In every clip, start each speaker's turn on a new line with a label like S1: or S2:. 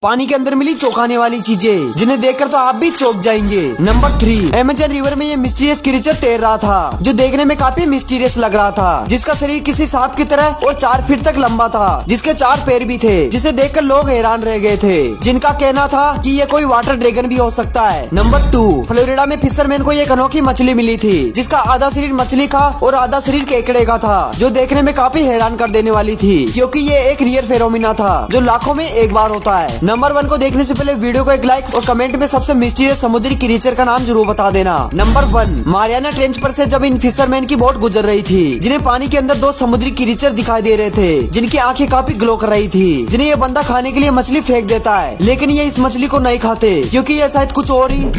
S1: पानी के अंदर मिली चौंकाने वाली चीजें जिन्हें देखकर तो आप भी चौंक जाएंगे। नंबर 3, अमेज़न रिवर में ये मिस्टीरियस क्रीचर तैर रहा था जो देखने में काफी मिस्टीरियस लग रहा था, जिसका शरीर किसी सांप की तरह और 4 फीट तक लंबा था, जिसके 4 पैर भी थे, जिसे देखकर लोग हैरान रह गए थे, जिनका कहना था कि ये कोई वाटर ड्रैगन भी हो सकता है। नंबर 2, फ्लोरिडा में फिशरमैन को एक अनोखी मछली मिली थी जिसका आधा शरीर मछली का और आधा शरीर केकड़े का था, जो देखने में काफी हैरान कर देने वाली थी क्योंकि ये एक रियर फेनोमेना था जो लाखों में एक बार होता है। नंबर 1 को देखने से पहले वीडियो को एक लाइक और कमेंट में सबसे मिस्टीरियस समुद्री क्रीचर का नाम जरूर बता देना। नंबर 1, मारियाना ट्रेंच पर से जब इन फिशरमैन की बोट गुजर रही थी, जिन्हें पानी के अंदर 2 समुद्री क्रीचर दिखाई दे रहे थे जिनकी आंखें काफी ग्लो कर रही थी, जिन्हें ये बंदा खाने के लिए मछली फेंक देता है, लेकिन ये इस मछली को नहीं खाते क्योंकि ये शायद कुछ और ही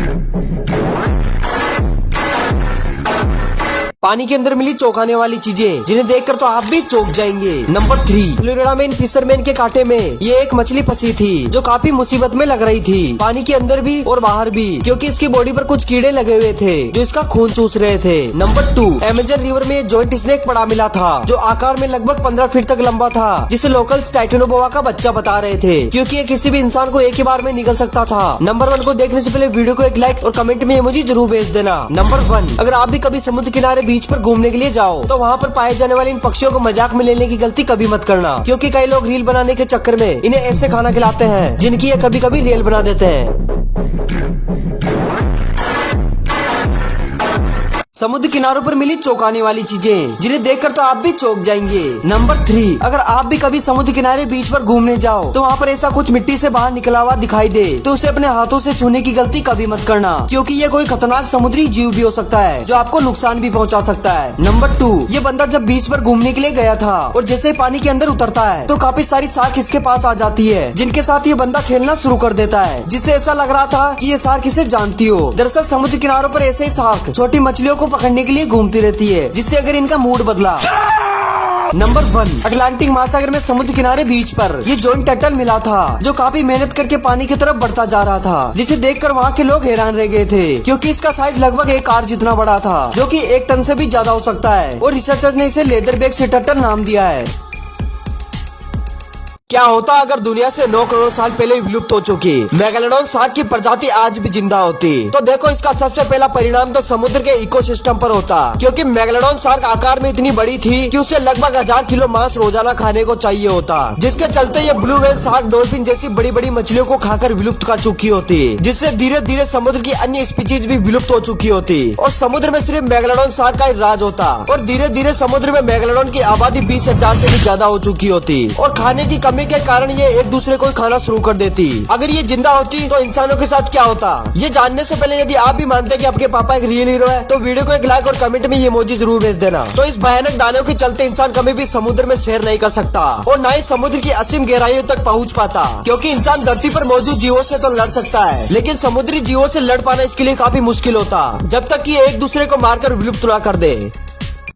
S1: पानी के अंदर मिली चौंकाने वाली चीजें जिन्हें देखकर तो आप भी चौंक जाएंगे। नंबर 3, फ्लोरिडा में इन फिशरमैन के कांटे में ये एक मछली फंसी थी जो काफी मुसीबत में लग रही थी, पानी के अंदर भी और बाहर भी, क्योंकि इसकी बॉडी पर कुछ कीड़े लगे हुए थे जो इसका खून चूस रहे थे। नंबर 2, अमेज़न रिवर में जॉइंट स्नेक पड़ा मिला था जो आकार में लगभग 15 फीट तक लंबा था, जिसे लोकल्स टाइटेनोबोआ का बच्चा बता रहे थे क्योंकि ये किसी भी इंसान को एक ही बार में निगल सकता था। नंबर 1 को देखने से पहले वीडियो को एक लाइक और कमेंट में इमोजी जरूर भेज देना। नंबर 1, अगर आप भी कभी समुद्र किनारे बीच पर घूमने के लिए जाओ तो वहाँ पर पाए जाने वाले इन पक्षियों को मजाक में लेने की गलती कभी मत करना, क्योंकि कई लोग रील बनाने के चक्कर में इन्हें ऐसे खाना खिलाते हैं जिनकी ये कभी कभी रील बना देते हैं। समुद्र किनारों पर मिली चौंकाने वाली चीजें जिन्हें देखकर तो आप भी चौंक जाएंगे। नंबर 3, अगर आप भी कभी समुद्र किनारे बीच पर घूमने जाओ तो वहाँ पर ऐसा कुछ मिट्टी से बाहर निकला हुआ दिखाई दे तो उसे अपने हाथों से छूने की गलती कभी मत करना, क्योंकि ये कोई खतरनाक समुद्री जीव भी हो सकता है जो आपको नुकसान भी पहुँचा सकता है। नंबर 2, ये बंदा जब बीच पर घूमने के लिए गया था और जैसे पानी के अंदर उतरता है तो काफी सारी शार्क इसके पास आ जाती है, जिनके साथ ये बंदा खेलना शुरू कर देता है, जिससे ऐसा लग रहा था कि ये शार्क इसे जानती हो। दरअसल समुद्र किनारों पर ऐसे ही शार्क छोटी मछलियों को पकड़ने के लिए घूमती रहती है, जिससे अगर इनका मूड बदला। नंबर 1, अटलांटिक महासागर में समुद्र किनारे बीच पर ये जॉइंट टर्टल मिला था जो काफी मेहनत करके पानी की तरफ बढ़ता जा रहा था, जिसे देखकर वहाँ के लोग हैरान रह गए थे क्योंकि इसका साइज लगभग एक कार जितना बड़ा था जो कि 1 टन से भी ज्यादा हो सकता है, और रिसर्चर्स ने इसे लेदर बैग सी टर्टल नाम दिया है। क्या होता अगर दुनिया से 9 करोड़ साल पहले विलुप्त हो चुकी मेगालोडॉन शार्क की प्रजाति आज भी जिंदा होती? तो देखो, इसका सबसे पहला परिणाम तो समुद्र के इकोसिस्टम पर होता, क्योंकि मेगालोडॉन शार्क आकार में इतनी बड़ी थी कि उसे लगभग 1000 किलो मांस रोजाना खाने को चाहिए होता, जिसके चलते ये ब्लू व्हेल शार्क डॉल्फिन जैसी बड़ी बड़ी मछलियों को खाकर विलुप्त कर चुकी होती, जिससे धीरे धीरे समुद्र की अन्य स्पीशीज भी विलुप्त हो चुकी होती और समुद्र में सिर्फ मेगालोडॉन शार्क का ही राज होता, और धीरे धीरे समुद्र में मेगालोडॉन की आबादी 20,000 से भी ज्यादा हो चुकी होती और खाने की कमी के कारण ये एक दूसरे को खाना शुरू कर देती। अगर ये जिंदा होती तो इंसानों के साथ क्या होता? ये जानने से पहले यदि आप भी मानते हैं कि आपके पापा एक रियल हीरो है तो वीडियो को एक लाइक और कमेंट में ये इमोजी जरूर भेज देना। तो इस भयानक दानव के चलते इंसान कभी भी समुद्र में सैर नहीं कर सकता और न ही समुद्र की असीम गहराइयों तक पहुँच पाता, क्योंकि इंसान धरती पर मौजूद जीवों से तो लड़ सकता है लेकिन समुद्री जीवों से लड़ पाना इसके लिए काफी मुश्किल होता जब तक कि ये एक दूसरे को मारकर विलुप्त न कर दे।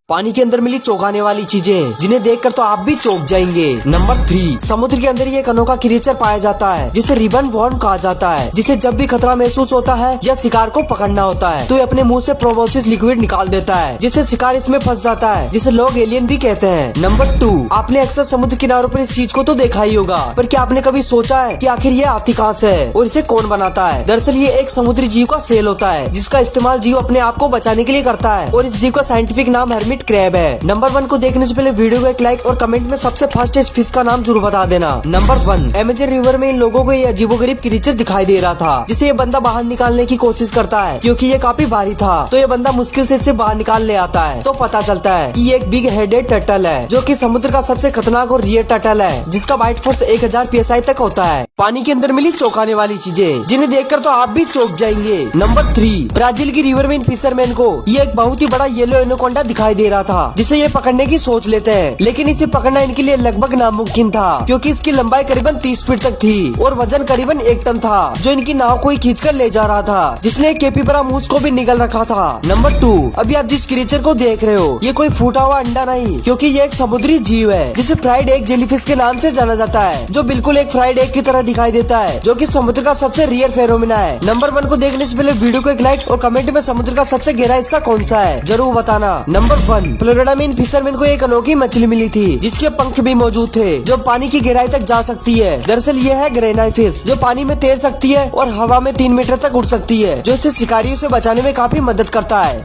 S1: पानी के अंदर मिली चौंकाने वाली चीजें जिन्हें देखकर तो आप भी चौंक जाएंगे। नंबर 3, समुद्र के अंदर ये एक अनोखा क्रीचर पाया जाता है जिसे रिबन वॉर्म कहा जाता है, जिसे जब भी खतरा महसूस होता है या शिकार को पकड़ना होता है तो ये अपने मुंह से प्रोबोसिस लिक्विड निकाल देता है, जिससे शिकार इसमें फंस जाता है, जिसे लोग एलियन भी कहते हैं। नंबर 2, आपने अक्सर समुद्र किनारों पर इस चीज को तो देखा ही होगा, पर क्या आपने कभी सोचा है कि आखिर ये आती कहाँ से है और इसे कौन बनाता है? दरअसल ये एक समुद्री जीव का सेल होता है जिसका इस्तेमाल जीव अपने आप को बचाने के लिए करता है, और इस जीव का साइंटिफिक नाम हर्मिट क्रैब है। नंबर 1 को देखने से पहले वीडियो को एक लाइक और कमेंट में सबसे फास्टेस्ट फिश का नाम जरूर बता देना। नंबर 1, अमेज़न रिवर में इन लोगों को ये अजीबोगरीब क्रीचर दिखाई दे रहा था जिसे ये बंदा बाहर निकालने की कोशिश करता है, क्योंकि ये काफी भारी था तो ये बंदा मुश्किल से इसे बाहर निकाल ले आता है, तो पता चलता है कि ये एक बिग हेडेड टर्टल है जो कि समुद्र का सबसे खतरनाक और रियर टर्टल है, जिसका बाइट फोर्स 1000 PSI तक होता है। पानी के अंदर मिली चौंकाने वाली चीजें जिन्हें देखकर तो आप भी चौंक जाएंगे। नंबर 3, ब्राजील की रिवर में इन फिशरमैन को ये एक बहुत ही बड़ा येलो एनाकोंडा दिखाई दे रहा था जिसे ये पकड़ने की सोच लेते हैं, लेकिन इसे पकड़ना इनके लिए लगभग नामुमकिन था क्योंकि इसकी लंबाई करीबन 30 फीट तक थी और वजन करीबन 1 टन था जो इनकी नाव को ही खींचकर ले जा रहा था, जिसने एक कैपिबरा मूस को भी निगल रखा था। नंबर 2, अभी आप जिस क्रीचर को देख रहे हो ये कोई फूटा हुआ अंडा नहीं, क्योंकि ये एक समुद्री जीव है जिसे फ्राइड एग जेलीफिश के नाम से जाना जाता है, जो बिल्कुल एक फ्राइड एग की तरह दिखाई देता है, जो कि समुद्र का सबसे रियर फेनोमेना है। नंबर 1 को देखने से पहले वीडियो को एक लाइक और कमेंट में समुद्र का सबसे गहरा हिस्सा कौन सा है जरूर बताना। Number dolphin. फ्लोरिडा में इन फिशरमैन को एक अनोखी मछली मिली थी जिसके पंख भी मौजूद थे जो पानी की गहराई तक जा सकती है। दरअसल ये है ग्रेनाई फिश जो पानी में तैर सकती है और हवा में 3 मीटर तक उड़ सकती है, जो इसे शिकारियों से बचाने में काफी मदद करता है।